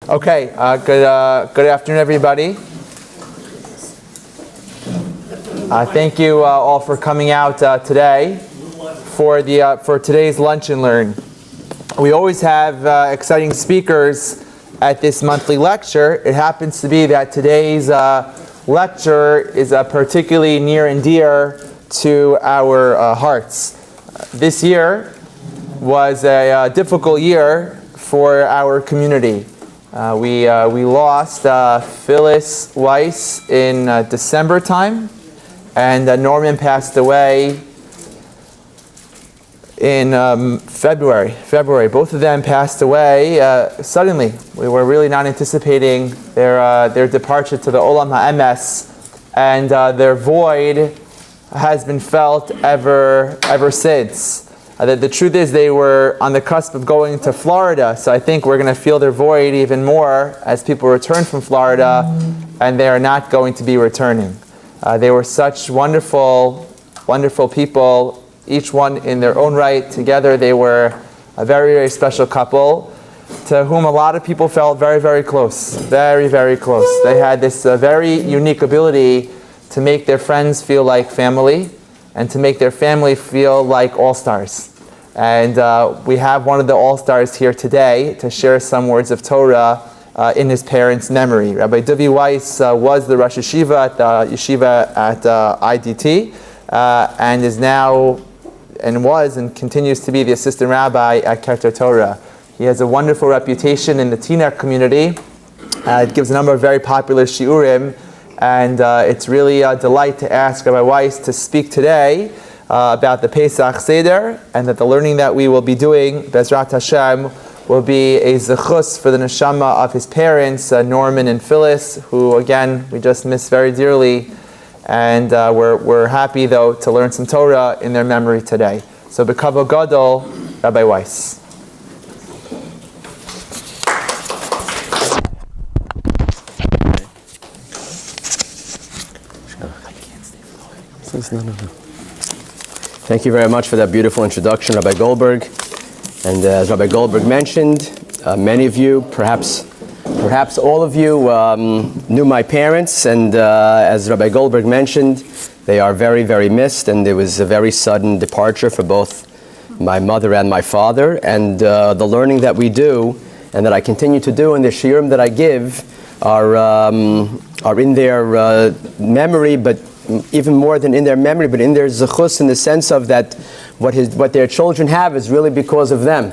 Okay, good afternoon, everybody. Thank you all for coming out today for today's Lunch and Learn. We always have exciting speakers at this monthly lecture. It happens to be that today's lecture is particularly near and dear to our hearts. This year was a difficult year for our community. We lost Phyllis Weiss in December time, and Norman passed away in February. Both of them passed away suddenly. We were really not anticipating their departure to the Olam HaEmes, and their void has been felt ever since. The truth is they were on the cusp of going to Florida, so I think we're going to feel their void even more as people return from Florida, and they are not going to be returning. They were such wonderful people, each one in their own right. Together they were a very special couple to whom a lot of people felt very close, very close. They had this very unique ability to make their friends feel like family, and to make their family feel like all-stars. And we have one of the all-stars here today to share some words of Torah in his parents' memory. Rabbi Weiss was the Rosh Yeshiva at the Yeshiva at IDT, and is now, and was, and continues to be the assistant rabbi at Keter Torah. He has a wonderful reputation in the Tina community. It gives a number of very popular shiurim, and it's really a delight to ask Rabbi Weiss to speak today about the Pesach Seder, and that the learning that we will be doing, Bezrat Hashem, will be a zechus for the neshama of his parents, Norman and Phyllis, who again we just miss very dearly, and we're happy though to learn some Torah in their memory today. So B'kavod Gadol, Rabbi Weiss. Thank you very much for that beautiful introduction, Rabbi Goldberg. And as Rabbi Goldberg mentioned, many of you, perhaps all of you, knew my parents. And as Rabbi Goldberg mentioned, they are very missed. And it was a very sudden departure for both my mother and my father. And the learning that we do, and that I continue to do, and the shiurim that I give, are in their memory, but even more than in their memory, but in their zechus, in the sense of that what their children have is really because of them.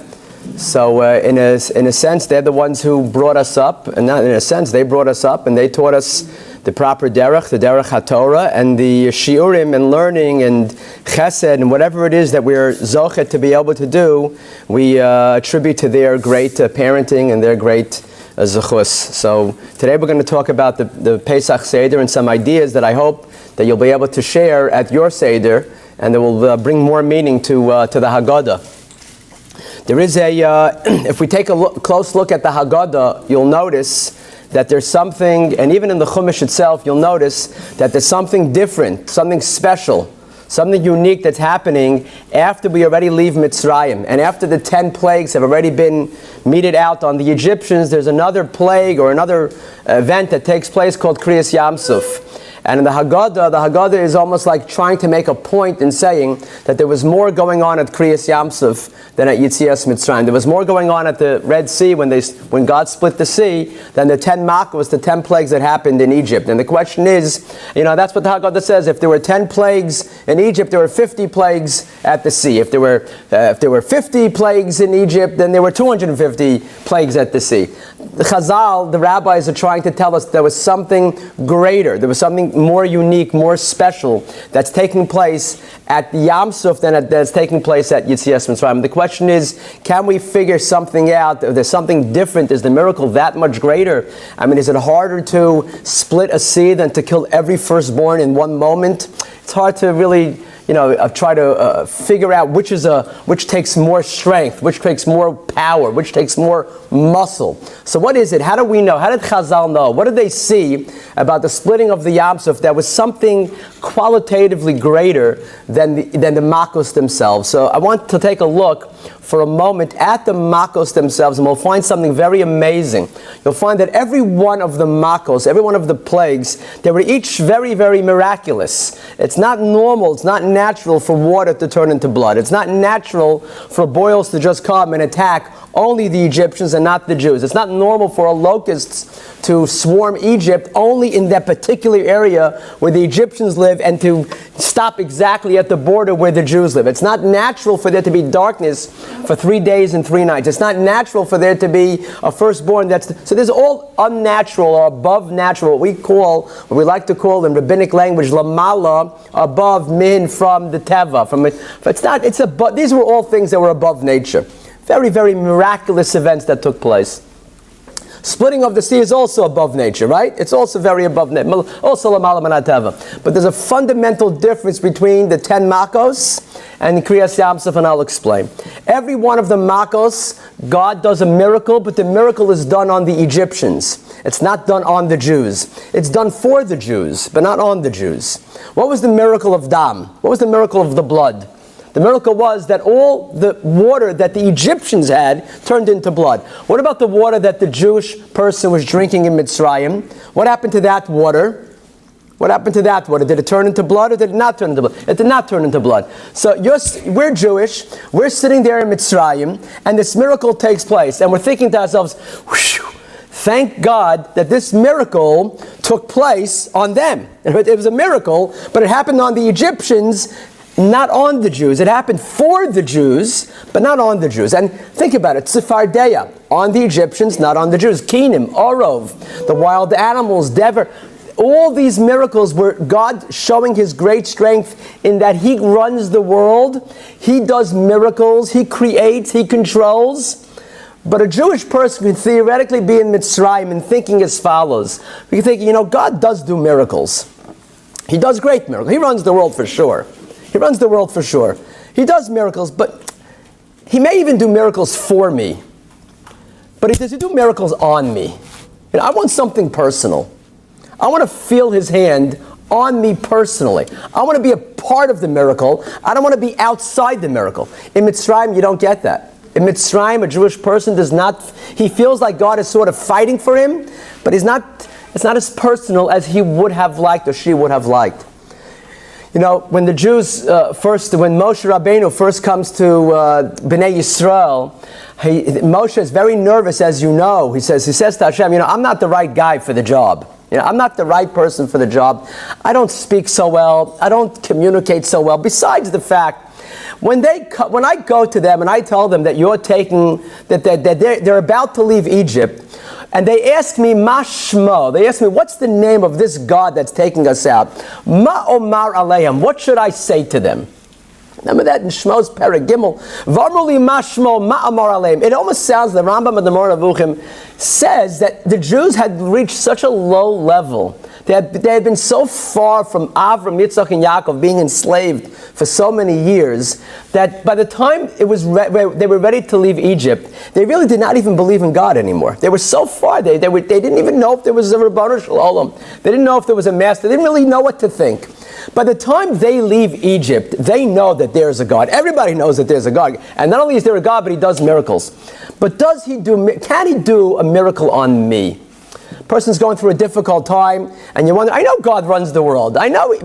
So in a sense, they're the ones who brought us up, and not in a sense, they brought us up and they taught us the proper derech, the derech HaTorah, and the shiurim and learning and chesed and whatever it is that we're zochet to be able to do, we attribute to their great parenting and their great zechus. So today we're going to talk about the Pesach Seder and some ideas that I hope that you'll be able to share at your Seder, and that will bring more meaning to the Haggadah. There is if we take a close look at the Haggadah, you'll notice that there's something, and even in the Chumash itself, you'll notice that there's something different, something special, something unique that's happening after we already leave Mitzrayim, and after the 10 plagues have already been meted out on the Egyptians. There's another plague or another event that takes place called Kriyas Yamsuf. And in the Haggadah is almost like trying to make a point in saying that there was more going on at Kriyas Yamsuf than at Yitzias Mitzrayim. There was more going on at the Red Sea when God split the sea than the 10 makkos, the 10 plagues that happened in Egypt. And the question is, that's what the Haggadah says. If there were 10 plagues in Egypt, there were 50 plagues at the sea. If there were 50 plagues in Egypt, then there were 250 plagues at the sea. The Chazal, the rabbis, are trying to tell us there was something greater. There was something more unique, more special that's taking place at Yam Suf than that's taking place at Yitzias Mitzrayim. The question is, can we figure something out? If there's something different, is the miracle that much greater? I mean, is it harder to split a sea than to kill every firstborn in one moment? It's hard to really try to figure out which takes more strength, which takes more power, which takes more muscle. So what is it? How do we know? How did Chazal know? What did they see about the splitting of the Yam Suf that was something qualitatively greater than the makkos themselves? So I want to take a look for a moment at the Makos themselves, and we'll find something very amazing. You'll find that every one of the Makos, every one of the plagues, they were each very, very miraculous. It's not normal, it's not natural for water to turn into blood. It's not natural for boils to just come and attack only the Egyptians and not the Jews. It's not normal for a locusts to swarm Egypt only in that particular area where the Egyptians live and to stop exactly at the border where the Jews live. It's not natural for there to be darkness for 3 days and 3 nights. It's not natural for there to be a firstborn so there's all unnatural or above natural, what we like to call in rabbinic language, lamala, above, min, from the teva. These were all things that were above nature. Very, very miraculous events that took place. Splitting of the sea is also above nature, right? It's also very above nature. Also lamala manateva. But there's a fundamental difference between the 10 Makos and Kriyas Yamsuf, and I'll explain. Every one of the Makos, God does a miracle, but the miracle is done on the Egyptians. It's not done on the Jews. It's done for the Jews, but not on the Jews. What was the miracle of Dam? What was the miracle of the blood? The miracle was that all the water that the Egyptians had turned into blood. What about the water that the Jewish person was drinking in Mitzrayim? What happened to that water? What happened to that water? Did it turn into blood or did it not turn into blood? It did not turn into blood. So we're Jewish, we're sitting there in Mitzrayim, and this miracle takes place, and we're thinking to ourselves, whew, thank God that this miracle took place on them. It was a miracle, but it happened on the Egyptians, not on the Jews. It happened for the Jews, but not on the Jews. And think about it, Tzefardea, on the Egyptians, not on the Jews. Kinim, Orov, the wild animals, Dever. All these miracles were God showing His great strength in that He runs the world, He does miracles, He creates, He controls. But a Jewish person can theoretically be in Mitzrayim and thinking as follows. We can think, God does do miracles. He does great miracles. He runs the world for sure. He runs the world for sure. He does miracles, but He may even do miracles for me. But He do miracles on me. I want something personal. I want to feel His hand on me personally. I want to be a part of the miracle. I don't want to be outside the miracle. In Mitzrayim, you don't get that. In Mitzrayim, a Jewish person he feels like God is sort of fighting for him, but it's not as personal as he would have liked or she would have liked. When the Jews when Moshe Rabbeinu first comes to Bnei Yisrael, Moshe is very nervous, as you know. He says to Hashem, I'm not the right guy for the job. I'm not the right person for the job. I don't speak so well. I don't communicate so well. Besides the fact, when I go to them and I tell them that they're about to leave Egypt, and they ask me, Mashmo, they ask me, what's the name of this God that's taking us out? Ma Omar Aleim, what should I say to them? Remember that in Shmos Perek Gimel? Varmuli Mashmo Ma Omar Aleim. It almost sounds, the Rambam of the Moreh Nevuchim says that the Jews had reached such a low level. They had been so far from Avram, Yitzchak, and Yaakov being enslaved for so many years that by the time they were ready to leave Egypt, they really did not even believe in God anymore. They were so far, they didn't even know if there was a Ribono Shel Olam. They didn't know if there was a master. They didn't really know what to think. By the time they leave Egypt, they know that there is a God. Everybody knows that there's a God. And not only is there a God, but He does miracles. But can He do a miracle on me? Person's going through a difficult time, and you wonder, I know God runs the world. I know,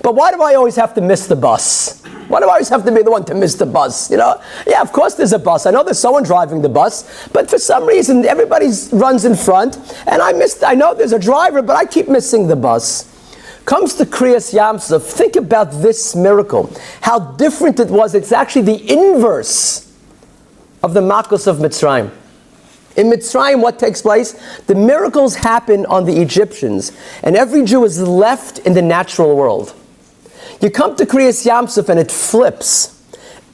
but why do I always have to miss the bus? Why do I always have to be the one to miss the bus? Yeah, of course there's a bus. I know there's someone driving the bus, but for some reason everybody runs in front, and I know there's a driver, but I keep missing the bus. Comes to Kriyas Yamsuf, think about this miracle. How different it was. It's actually the inverse of the Makos of Mitzrayim. In Mitzrayim, what takes place? The miracles happen on the Egyptians, and every Jew is left in the natural world. You come to Kriyas Yamsuf and it flips.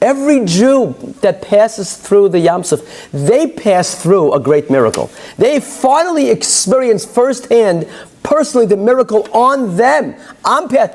Every Jew that passes through the Yamsuf, they pass through a great miracle. They finally experience firsthand, personally, the miracle on them.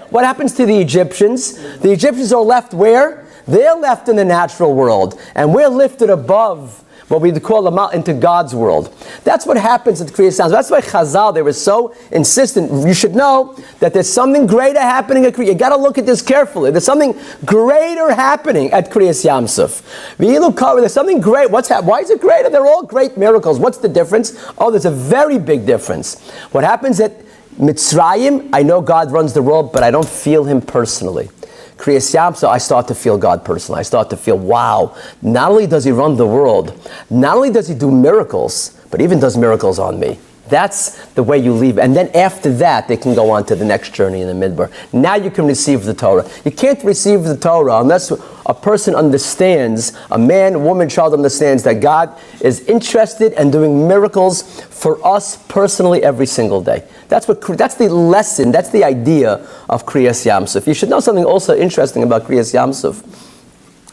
What happens to the Egyptians? The Egyptians are left where? They're left in the natural world, and we're lifted above. what we call into God's world. That's what happens at Kriyas Yam Suf. That's why Chazal, they were so insistent. You should know that there's something greater happening at Kriyas. You got to look at this carefully. There's something greater happening at Kriyas Yam Suf. There's something great. Why is it greater? They're all great miracles. What's the difference? Oh, there's a very big difference. What happens at Mitzrayim, I know God runs the world, but I don't feel Him personally. Kriyas Yam Suf, I start to feel God personally. I start to feel, wow, not only does He run the world, not only does He do miracles, but even does miracles on me. That's the way you leave. And then after that, they can go on to the next journey in the Midbar. Now you can receive the Torah. You can't receive the Torah unless a person understands, a man, woman, child understands that God is interested in doing miracles for us personally every single day. That's the lesson, that's the idea of Kriyas Yam Suf. You should know something also interesting about Kriyas Yam Suf.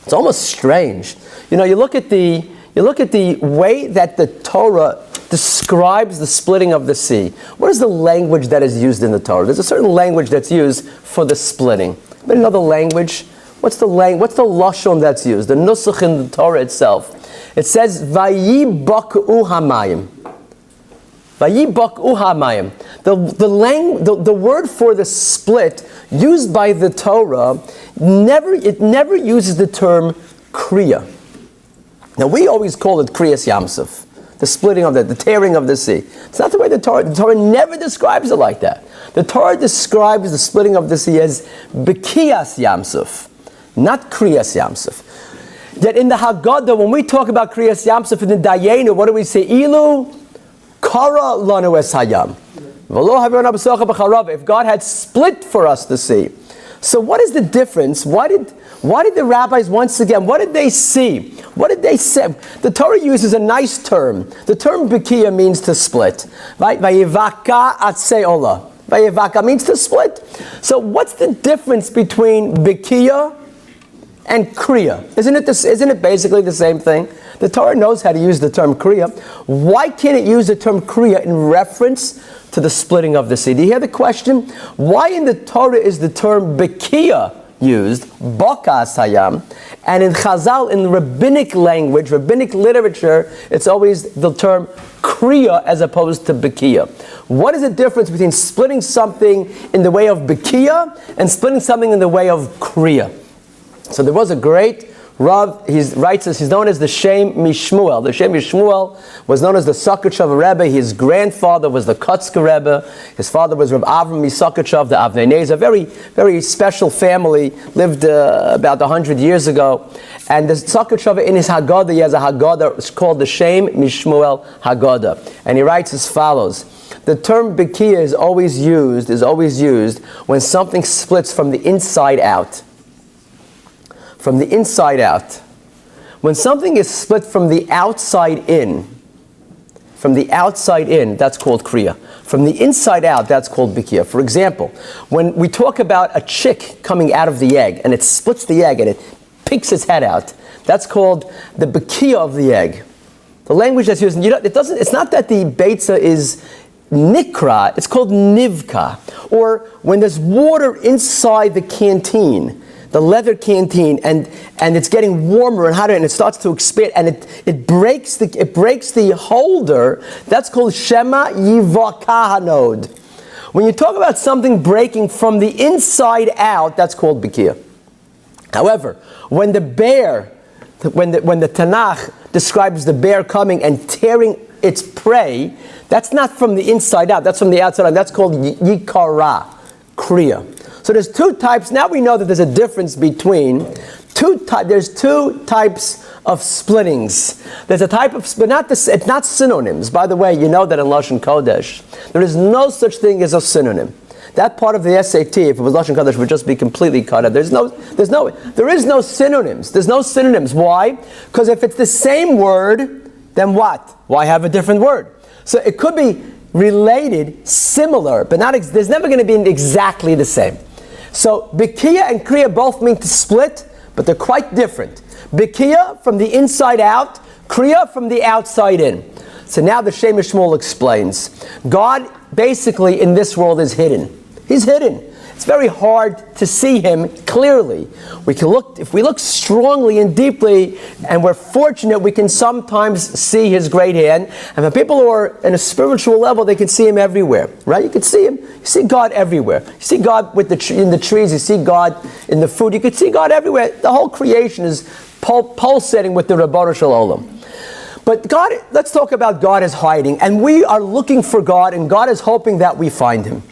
It's almost strange. You look at the way that the Torah describes the splitting of the sea. What is the language that is used in the Torah? There's a certain language that's used for the splitting. But another language, what's the lashon that's used? The nusach in the Torah itself. It says, "Vayibak'u hamayim." Vayibak'u hamayim. The word for the split used by the Torah never uses the term kriya. Now we always call it Kriyas Yam Suf. The splitting of the tearing of the sea. It's not the way the Torah never describes it like that. The Torah describes the splitting of the sea as B'kiyas Yam Suf, not Kriyas Yam Suf. Yet in the Haggadah, when we talk about Kriyas Yam Suf in the Dayenu, what do we say? Ilu kara lanu es hayam. If God had split for us the sea. So what is the difference? Why did the rabbis, once again, what did they see? What did they say? The Torah uses a nice term. The term Bekiya means to split. Right? Vayivaka atzei ola. Vayivaka means to split. So what's the difference between Bekiya and Kriya? Isn't it basically the same thing? The Torah knows how to use the term Kriya. Why can't it use the term Kriya in reference to the splitting of the sea? Do you hear the question? Why in the Torah is the term Bekiya used, Bakas Hayam, and in Chazal, in rabbinic language, rabbinic literature, it's always the term Kriya as opposed to Bekiya. What is the difference between splitting something in the way of Bekiya and splitting something in the way of Kriya? So there was a great Rav, he's known as the Shem Mishmuel. The Shem Mishmuel was known as the Sakachav Rebbe. His grandfather was the Kutzke Rebbe. His father was Rav Avram Misakachav, the Avnei Nezer. Very, very special family, lived about 100 years ago. And the Sakachav, in his Haggadah, he has a Haggadah, it's called the Shem Mishmuel Haggadah. And he writes as follows. The term Bekiya is always used when something splits from the inside out. From the inside out. When something is split from the outside in, that's called Kriya. From the inside out, that's called Bekiya. For example, when we talk about a chick coming out of the egg, and it splits the egg and it picks its head out, that's called the Bekiya of the egg. The language that's used, it's not that the Beitza is Nikra, it's called Nivka. Or when there's water inside the canteen, the leather canteen, and it's getting warmer and hotter, and it starts to expand, and it breaks the holder. That's called Shema Yivakahanod. When you talk about something breaking from the inside out, that's called Bekiya. However, when the Tanakh describes the bear coming and tearing its prey, that's not from the inside out. That's from the outside out. That's called Yikara, Kriya. So there's two types. Now we know that there's a difference between there's two types of splittings. There's a type of, but it's not synonyms. By the way, you know that in Lashon Kodesh, there is no such thing as a synonym. That part of the SAT, if it was Lashon Kodesh, would just be completely cut out. There is no synonyms. There's no synonyms. Why? Because if it's the same word, then what? Why have a different word? So it could be related, similar, but there's never going to be exactly the same. So Bekiya and Kriya both mean to split, but they're quite different. Bekiya from the inside out, Kriya from the outside in. So now the Shem Shmuel explains. God basically in this world is hidden. He's hidden. it's very hard to see him clearly. We can look, if we look strongly and deeply, and we're fortunate, we can sometimes see his great hand. And for people who are in a spiritual level, they can see him everywhere, right? You can see him, you see God everywhere. You see God with in the trees, you see God in the food, you can see God everywhere. The whole creation is pulsating with the Ribono Shel Olam. But God, let's talk about God as hiding. And we are looking for God, and God is hoping that we find him.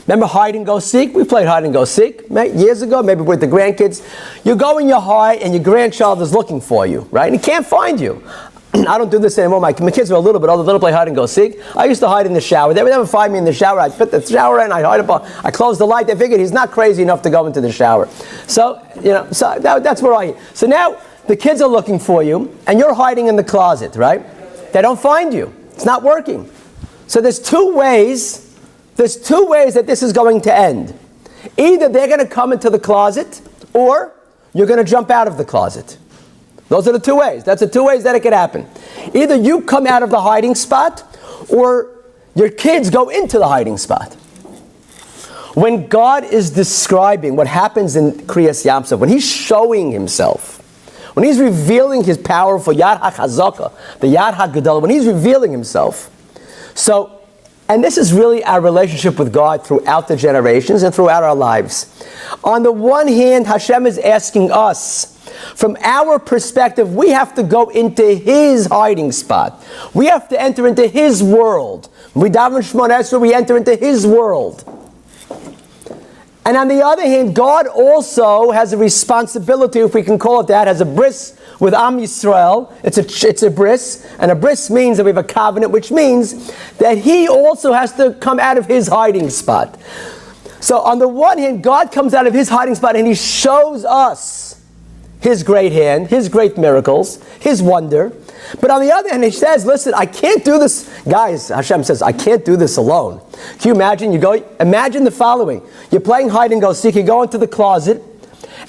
Remember hide and go seek? We played hide and go seek years ago, maybe with the grandkids. You go in your hide, and your grandchild is looking for you, right? And he can't find you. I don't do this anymore. My kids are a little bit older. They don't play hide and go seek. I used to hide in the shower. They would never find me in the shower. I'd put the shower in. I'd hide up. I close the light. They figured he's not crazy enough to go into the shower. So, that's where I. So now the kids are looking for you, and you're hiding in the closet, right? They don't find you. It's not working. So there's two ways that this is going to end. Either they're going to come into the closet, or you're going to jump out of the closet. Those are the two ways. That's the two ways that it could happen. Either you come out of the hiding spot, or your kids go into the hiding spot. When God is describing what happens in Kriyas Yamsuf, when he's showing himself, when he's revealing his powerful Yad HaChazaka, the Yad HaGedolah, when he's revealing himself. So, and this is really our relationship with God throughout the generations and throughout our lives. On the one hand, Hashem is asking us, from our perspective, we have to go into his hiding spot. We have to enter into his world. We daven Shemona Esrei, we enter into his world. And on the other hand, God also has a responsibility, if we can call it that, has a bris with Am Yisrael. It's a bris, and a bris means that we have a covenant, which means that he also has to come out of his hiding spot. So on the one hand, God comes out of his hiding spot and he shows us his great hand, his great miracles, his wonder. But on the other hand, he says, listen, I can't do this. Guys, Hashem says, I can't do this alone. Can you imagine? Imagine the following. You're playing hide and go seek, you go into the closet,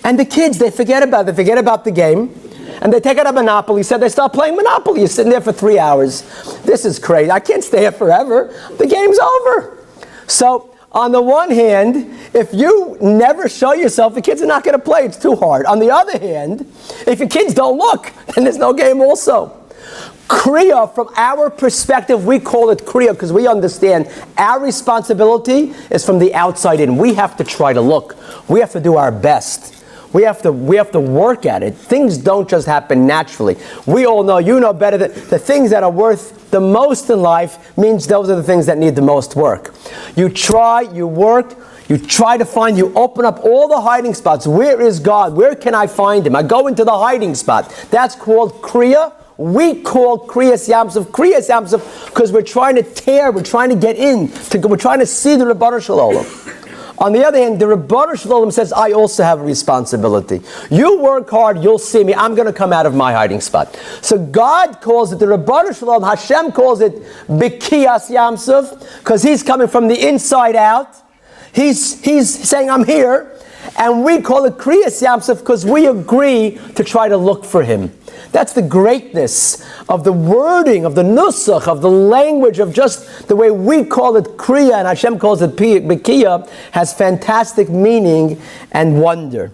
and the kids, they forget about the game, and they take out a Monopoly set, they start playing Monopoly. You're sitting there for 3 hours. This is crazy. I can't stay here forever. The game's over. So, on the one hand, if you never show yourself, the kids are not going to play. It's too hard. On the other hand, if your kids don't look, then there's no game also. Kriya, from our perspective, we call it Kriya because we understand our responsibility is from the outside in. We have to try to look. We have to do our best. We have to work at it. Things don't just happen naturally. We all know, you know better, that the things that are worth the most in life means those are the things that need the most work. You try, you work, you try to find, you open up all the hiding spots. Where is God? Where can I find him? I go into the hiding spot. That's called Kriya. We call Kriyas Yamsuf because we're trying to tear, we're trying to get in, we're trying to see the Ribono Shel Olam. On the other hand, the Ribono Shel Olam says, I also have a responsibility. You work hard, you'll see me. I'm going to come out of my hiding spot. So God calls it, the Ribono Shel Olam, Hashem calls it B'kiyas Yamsuf, because he's coming from the inside out. He's saying, I'm here. And we call it Kriyas Yamsuf because we agree to try to look for him. That's the greatness of the wording, of the nusach, of the language, of just the way we call it Kriya and Hashem calls it B'kiya, has fantastic meaning and wonder.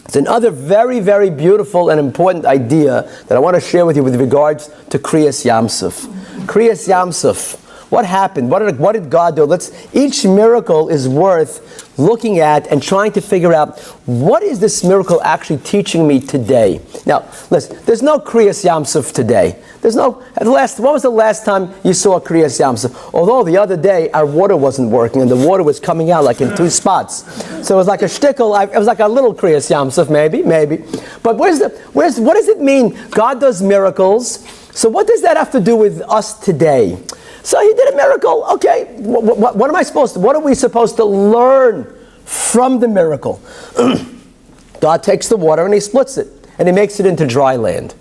It's another very, very beautiful and important idea that I want to share with you with regards to Kriyas Yamsuf. Kriyas Yamsuf. What happened? What did God do? Each miracle is worth looking at and trying to figure out, what is this miracle actually teaching me today? Now, listen, there's no Kriyas Yamsuf today. When was the last time you saw a Kriyas Yamsuf? Although the other day our water wasn't working and the water was coming out like in 2 spots. So it was like a shtickle, it was like a little Kriyas Yamsuf, maybe. But what does it mean? God does miracles. So what does that have to do with us today? So he did a miracle. Okay, what are we supposed to learn from the miracle? God takes the water and he splits it and he makes it into dry land.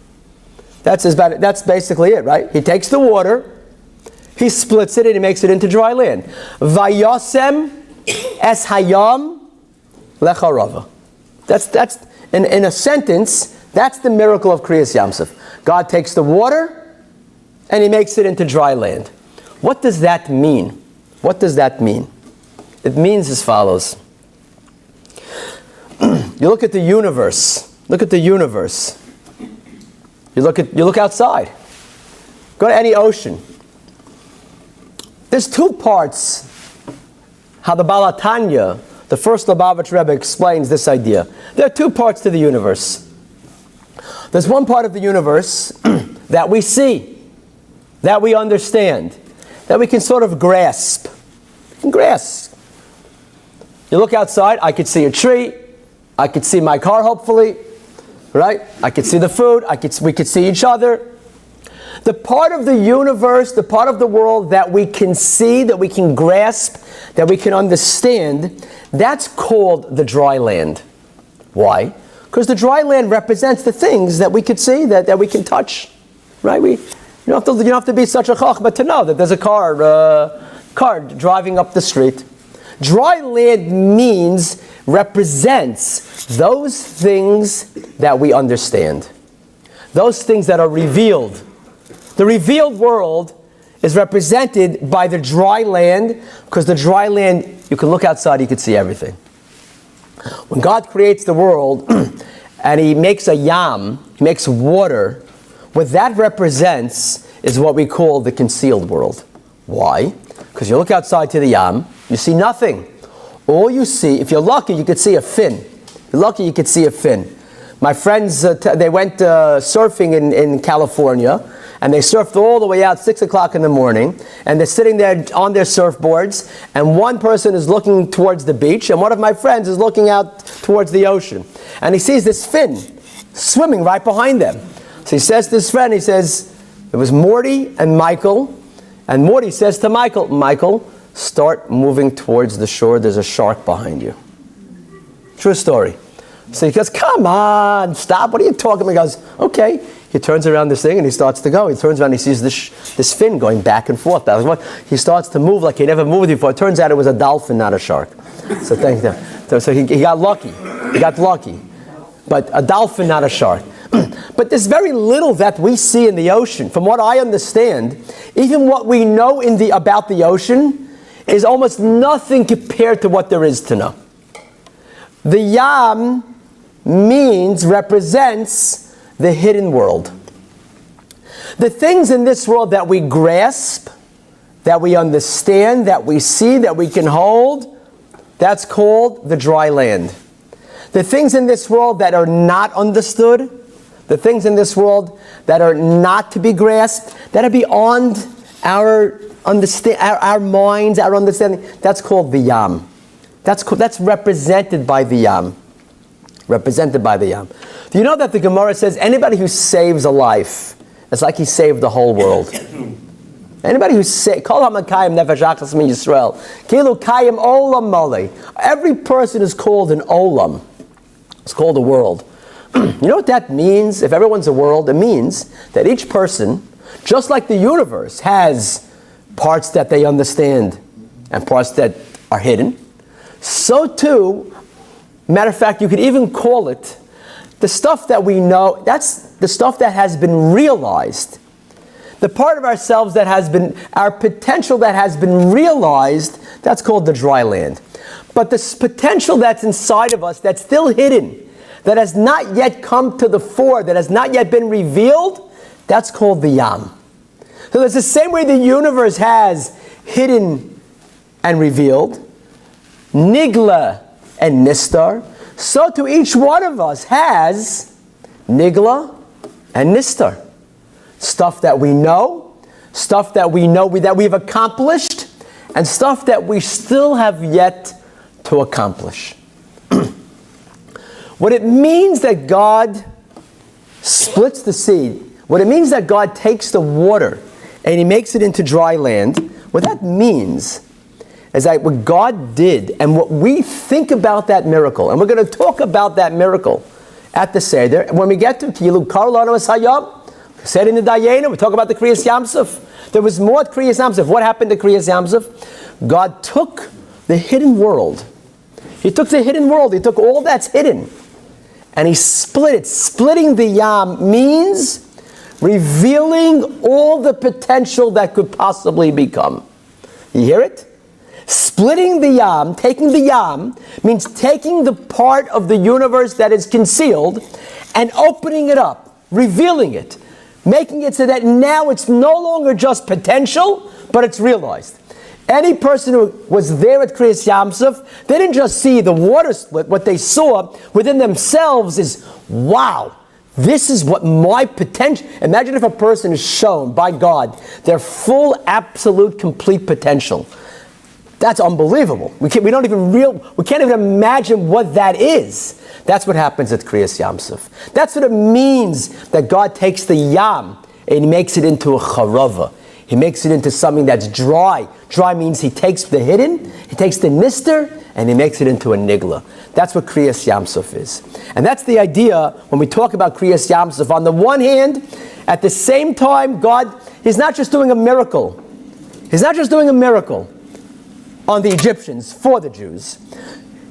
That's basically it, right? He takes the water, he splits it and he makes it into dry land. Vayosem es hayam lecharava. That's in a sentence. That's the miracle of Kriyas Yamsuf. God takes the water and he makes it into dry land. What does that mean? What does that mean? It means as follows. You look at the universe. Look at the universe. You look outside. Go to any ocean. There's two parts. How the Baal HaTanya, the first Lubavitch Rebbe, explains this idea. There are two parts to the universe. There's one part of the universe that we see, that we understand, that we can sort of grasp. You can grasp. You look outside, I could see a tree, I could see my car hopefully, right? I could see the food, we could see each other. The part of the universe, the part of the world that we can see, that we can grasp, that we can understand, that's called the dry land. Why? Because the dry land represents the things that we could see, that we can touch, right? You don't have to be such a chachma to know that there's a car driving up the street. Dry land represents those things that we understand, those things that are revealed. The revealed world is represented by the dry land, because the dry land, you can look outside, you can see everything. When God creates the world and He makes a yam, He makes water, what that represents is what we call the concealed world. Why? Because you look outside to the yam, you see nothing. All you see, if you're lucky, you could see a fin. If you're lucky, you could see a fin. My friends, they went surfing in California, and they surfed all the way out 6 o'clock in the morning, and they're sitting there on their surfboards, and one person is looking towards the beach, and one of my friends is looking out towards the ocean. And he sees this fin swimming right behind them. So he says to his friend, he says, it was Morty and Michael, and Morty says to Michael, Michael, start moving towards the shore, there's a shark behind you. True story. So he goes, come on, stop, what are you talking about? He goes, okay. He turns around this thing and he starts to go. He turns around and he sees this fin going back and forth. He starts to move like he never moved before. It turns out it was a dolphin, not a shark. So thank you. So he got lucky. He got lucky. But a dolphin, not a shark. But there's very little that we see in the ocean. From what I understand, even what we know about the ocean is almost nothing compared to what there is to know. The yam represents the hidden world. The things in this world that we grasp, that we understand, that we see, that we can hold, that's called the dry land. The things in this world that are not understood, the things in this world that are not to be grasped, that are beyond our minds, our understanding, that's called the yam. That's represented by the yam. Represented by the yam. Do you know that the Gemara says anybody who saves a life, it's like he saved the whole world. Anybody who saves, Kol HaMakayim Nefesh Achas Min Yisrael, Kilu Kayim Olam Malei. Every person is called an Olam. It's called a world. You know what that means? If everyone's a world, it means that each person, just like the universe, has parts that they understand and parts that are hidden. So too, matter of fact, you could even call it the stuff that we know, that's the stuff that has been realized. The part of ourselves that has been, our potential that has been realized, that's called the dry land. But this potential that's inside of us, that's still hidden, that has not yet come to the fore, that has not yet been revealed, that's called the yam. So there's the same way the universe has hidden and revealed, nigla and nistar, so to each one of us has nigla and nistar. Stuff that we know that we've accomplished, and stuff that we still have yet to accomplish. What it means that God splits the sea, what it means that God takes the water and He makes it into dry land, what that means is that what God did and what we think about that miracle, and we're going to talk about that miracle at the Seder, when we get to Yilu Karlano Esayam, said in the Dayena, we talk about the Kriyas Yamsuf. There was more at Kriyas Yamsuf. What happened to Kriyas Yamsuf? God took the hidden world. He took the hidden world. He took all that's hidden, and He split it. Splitting the Yam means revealing all the potential that could possibly become. You hear it? Splitting the Yam, taking the Yam, means taking the part of the universe that is concealed and opening it up, revealing it, making it so that now it's no longer just potential, but it's realized. Any person who was there at Kriyas Yamsuf, they didn't just see the water split. What they saw within themselves is, wow, this is what my potential. Imagine if a person is shown by God their full, absolute, complete potential. That's unbelievable. We can't even imagine what that is. That's what happens at Kriyas Yamsuf. That's what it means that God takes the Yam and He makes it into a charava. He makes it into something that's dry. Dry means He takes the hidden, He takes the nister, and He makes it into a nigla. That's what Kriyas Yamsuf is. And that's the idea when we talk about Kriyas Yamsuf. On the one hand, at the same time, God, He's not just doing a miracle. He's not just doing a miracle on the Egyptians, for the Jews.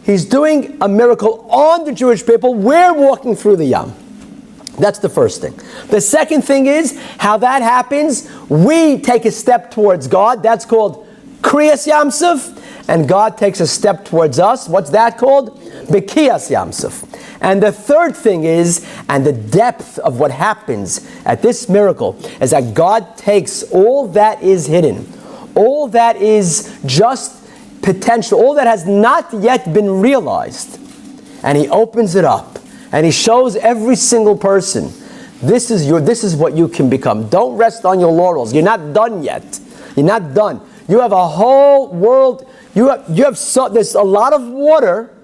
He's doing a miracle on the Jewish people. We're walking through the Yam. That's the first thing. The second thing is how that happens. We take a step towards God. That's called Kriyas Yamsuf. And God takes a step towards us. What's that called? Bekiyas Yamsuf. And the third thing is, and the depth of what happens at this miracle, is that God takes all that is hidden, all that is just potential, all that has not yet been realized, and He opens it up. And He shows every single person, this is what you can become. Don't rest on your laurels. You're not done yet. You're not done. You have a whole world. There's a lot of water.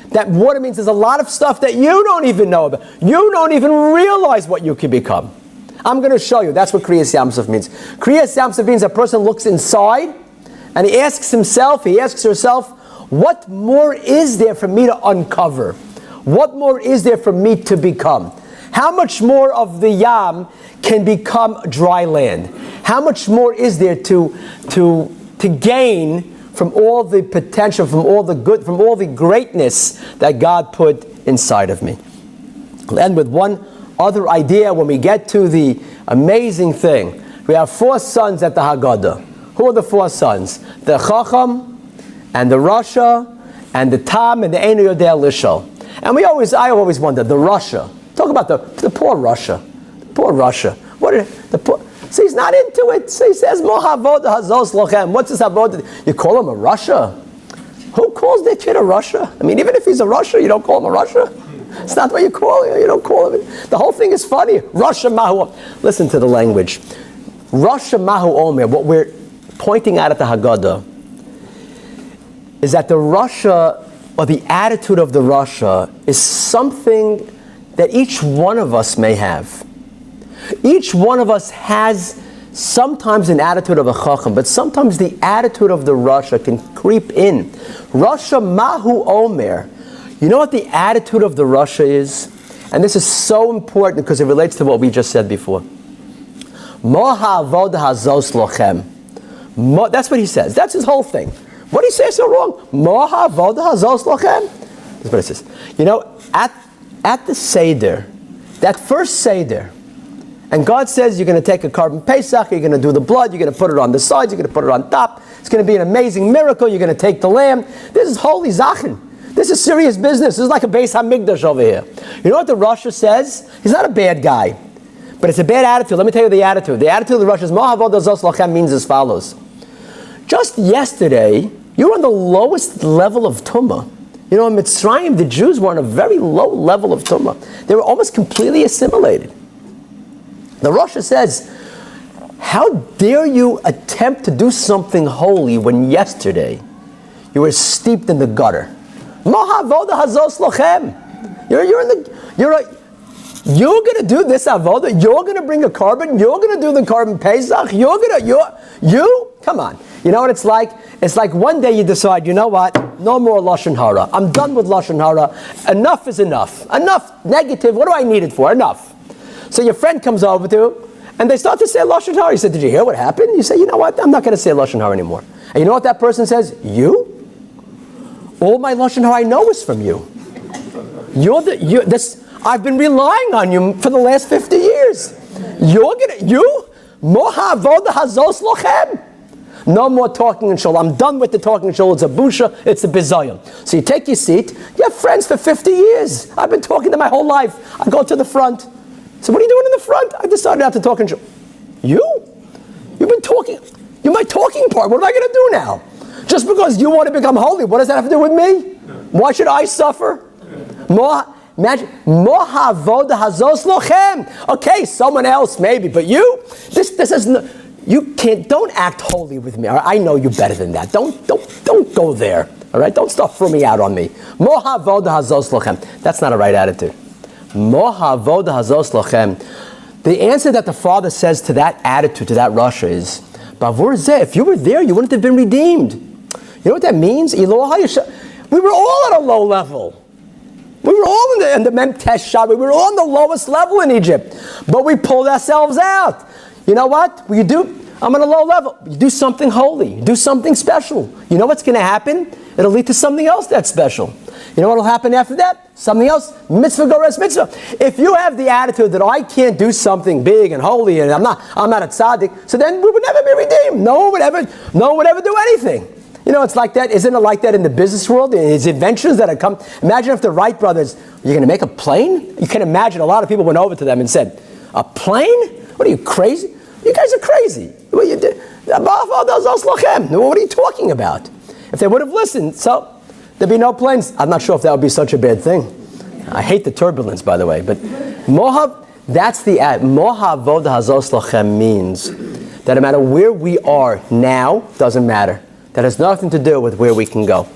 That water means there's a lot of stuff that you don't even know about. You don't even realize what you can become. I'm going to show you. That's what Kriyas Yamsuf means. Kriyas Yamsuf means a person looks inside and he asks herself, what more is there for me to uncover? What more is there for me to become? How much more of the Yam can become dry land? How much more is there to gain from all the potential, from all the good, from all the greatness that God put inside of me? I'll end with one other idea when we get to the amazing thing. We have 4 sons at the Haggadah. Who are the 4 sons? The Chacham, and the Rasha, and the Tam, and the Ein Yodea Lishol. And I always wonder, the Russia. Talk about the poor Russia. The poor Russia. See, he's not into it. So he says, Mo havod hazos lochem. What's this havod? You call him a Russia? Who calls their kid a Russia? I mean, even if he's a Russia, you don't call him a Russia. It's not what you call him. You don't call him. The whole thing is funny. Russia mahu. Listen to the language. Russia mahu omer. What we're pointing out at the Haggadah is that the Russia, or the attitude of the Russia, is something that each one of us may have. Each one of us has sometimes an attitude of a Chacham, but sometimes the attitude of the Russia can creep in. Russia mahu omer. You know what the attitude of the Russia is? And this is so important because it relates to what we just said before. Mo havod hazos lochem. That's what he says. That's his whole thing. What do you say so wrong? Mo havod hazos lochem. That's what it says. You know, at the Seder, that first Seder, and God says you're going to take a carbon Pesach, you're going to do the blood, you're going to put it on the sides, you're going to put it on top. It's going to be an amazing miracle. You're going to take the lamb. This is holy Zachin. This is serious business. This is like a Beis HaMikdash over here. You know what the Rasha says? He's not a bad guy, but it's a bad attitude. Let me tell you the attitude. The attitude of the Rasha is, Mo havod hazos lochem means as follows. Just yesterday, you were on the lowest level of Tumah. You know, in Mitzrayim, the Jews were on a very low level of Tumah. They were almost completely assimilated. The Rasha says, how dare you attempt to do something holy when yesterday you were steeped in the gutter? Mo havod hazos lochem. You're going to do this avoda. You're going to bring a carbon. You're going to do the carbon Pesach. Come on. You know what it's like? It's like one day you decide, you know what? No more Lashon Hara. I'm done with Lashon Hara. Enough is enough. Enough negative. What do I need it for? Enough. So your friend comes over to you, and they start to say Lashon Hara. You said, did you hear what happened? You say, you know what? I'm not going to say Lashon Hara anymore. And you know what that person says? You? All my Lashon Hara I know is from you. I've been relying on you for the last 50 years. Mo havod hazos lochem. No more talking in shul. I'm done with the talking in shul. It's a busha. It's a bizayon. So you take your seat. You have friends for 50 years. I've been talking to my whole life. I go to the front. So what are you doing in the front? I decided not to talk in shul. You've been talking. You're my talking part. What am I going to do now? Just because you want to become holy, what does that have to do with me? Why should I suffer? Imagine, okay, someone else maybe, but you, this is no, you can't. Don't act holy with me. I know you better than that. Don't go there. All right, don't start throwing me out on me. That's not a right attitude. The answer that the Father says to that attitude, to that rasha is, if you were there, you wouldn't have been redeemed. You know what that means? We were all at a low level. We were all in the Memtesh Shah. We were all on the lowest level in Egypt. But we pulled ourselves out. You know what? I'm on a low level. You do something holy. Do something special. You know what's going to happen? It'll lead to something else that's special. You know what will happen after that? Something else. Mitzvah gores mitzvah. If you have the attitude that I can't do something big and holy and I'm not a tzaddik, so then we would never be redeemed. No one would ever do anything. You know, it's like that. Isn't it like that in the business world? It's inventions that have come. Imagine if the Wright brothers, you're going to make a plane? You can imagine a lot of people went over to them and said, a plane? What are you, crazy? You guys are crazy. What are you talking about? If they would have listened, so there'd be no planes. I'm not sure if that would be such a bad thing. I hate the turbulence, by the way. But that's the Mohavod Hazos Lachem means that no matter where we are now, doesn't matter. That has nothing to do with where we can go.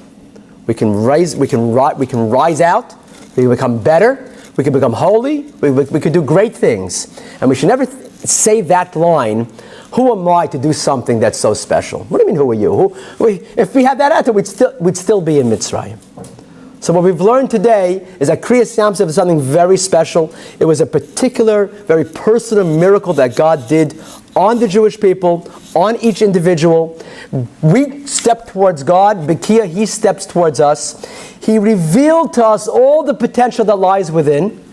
We can rise out. We can become better. We can become holy. We can do great things. And we should never say that line, who am I to do something that's so special? What do you mean, who are you? If we had that attitude, we'd still be in Mitzrayim. So what we've learned today is that Kriyas Yamsuf is something very special. It was a particular, very personal miracle that God did on the Jewish people, on each individual. We step towards God. Bekia, He steps towards us. He revealed to us all the potential that lies within.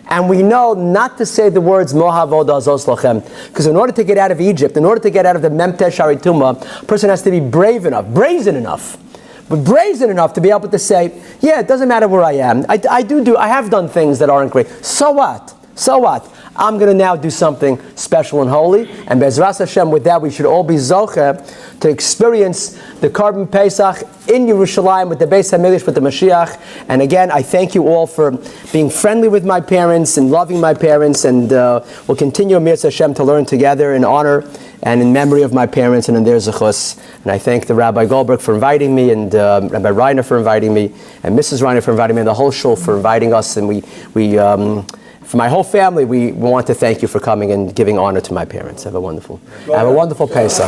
And we know not to say the words Mohavod Azos Lachem. Because in order to get out of Egypt, in order to get out of the Memtesh Harituma, a person has to be brazen enough to be able to say, yeah, it doesn't matter where I am. I have done things that aren't great. So what? I'm going to now do something special and holy. And Bezras Hashem, with that, we should all be zocher to experience the Korban Pesach in Yerushalayim with the Beis HaMikdash, with the Mashiach. And again, I thank you all for being friendly with my parents and loving my parents. And we'll continue, Mirz Hashem, to learn together in honor and in memory of my parents and in their zechus. And I thank the Rabbi Goldberg for inviting me, and Rabbi Reiner for inviting me, and Mrs. Reiner for inviting me, and the whole shul for inviting us. And we for my whole family, we want to thank you for coming and giving honor to my parents. Have a wonderful Pesach.